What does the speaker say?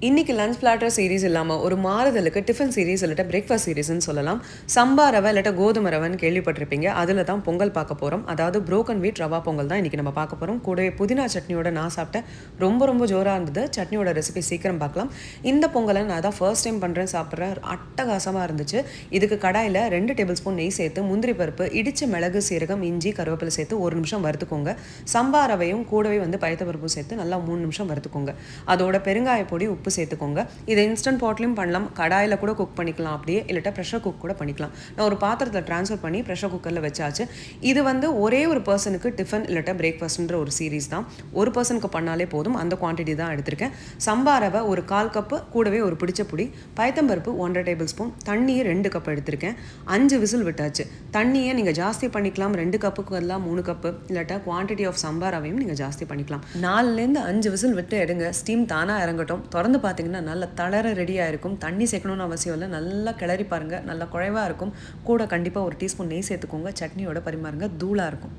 இன்னைக்கு lunch platter series இல்லாமல் ஒரு மாறுதலுக்கு டிஃபன் சீரிஸ் இல்லாட்ட பிரேக்ஃபாஸ்ட் சீரிஸ்ன்னு சொல்லலாம். சம்பா ரவை இல்லாட்ட கோதுமை ரவைன்னு கேள்விப்பட்டிருப்பீங்க. அதில் தான் பொங்கல் பார்க்க போகிறோம். அதாவது புரோக்கன் வீட் ரவா பொங்கல் தான் இன்றைக்கி நம்ம பார்க்க போகிறோம். கூடவே புதினா சட்னியோட நான் சாப்பிட்டேன். ரொம்ப ஜோராக இருந்தது. சட்னியோட ரெசிபி சீக்கிரம் பார்க்கலாம். இந்த பொங்கலை நான் தான் ஃபர்ஸ்ட் டைம் பண்ணுறேன், சாப்பிட்றேன். அட்டகாசமாக இருந்துச்சு. இதுக்கு கடாயில் 2 டேபிள் ஸ்பூன் நெய் சேர்த்து முந்திரி பருப்பு, இடித்த மிளகு, சீரகம், இஞ்சி, கருவேப்பிலை சேர்த்து 1 நிமிஷம் வறுத்துக்கோங்க. சம்பா ரவையும் கூடவே பயத்த பருப்பும் சேர்த்து நல்லா 3 நிமிஷம் வறுத்துக்கோங்க. அதோட பெருங்காய பொடி, உப்பு சேர்த்துக்கோங்க. இதை இன்ஸ்டன்ட் பாட்லையும் பண்ணலாம், கடாயில் கூட குக் பண்ணிக்கலாம், அப்படியே இல்லாட்டா ப்ரெஷர் குக் கூட பண்ணிக்கலாம். நான் ஒரு பாத்திரத்தில் ட்ரான்ஸ்ஃபர் பண்ணி ப்ரெஷர் குக்கரில் வச்சாச்சு. இது ஒரே ஒரு பர்சனுக்கு டிஃபன் இல்லாட்டா பிரேக்ஃபாஸ்ட்ன்ற ஒரு சீரீஸ் தான். ஒரு பர்சனுக்கு பண்ணாலே போதும், அந்த குவான்டிட்டி தான் எடுத்திருக்கேன். சம்பா ரவை ஒரு 1/4 கப்பு, கூடவே ஒரு பிடிச்ச பொடி, பயத்தம்பருப்பு 1.5 டேபிள் ஸ்பூன், தண்ணியை 2 கப் எடுத்திருக்கேன். 5 விசில் விட்டாச்சு. தண்ணியை நீங்கள் ஜாஸ்தி பண்ணிக்கலாம், 2 கப்புக்கு எல்லாம் 3 கப்பு, இல்லாட்டா குவான்டிட்டி ஆஃப் சம்பா ரவையும் நீங்கள் ஜாஸ்தி பண்ணிக்கலாம். 4லேருந்து 5 விசில் விட்டு எடுங்க. ஸ்டீம் தானாக இறங்கட்டும். திறந்து பார்த்தீங்கன்னா நல்லா தளர ரெடியாக இருக்கும். தண்ணி சேர்க்கணும்னு அவசியம் இல்லை. நல்லா கிளறி பாருங்கள். நல்லா குழைவாக இருக்கும். கூட கண்டிப்பாக 1 டீஸ்பூன் நெய் சேர்த்துக்கோங்க. சட்னியோட பரிமாறுங்க. தூளாக இருக்கும்.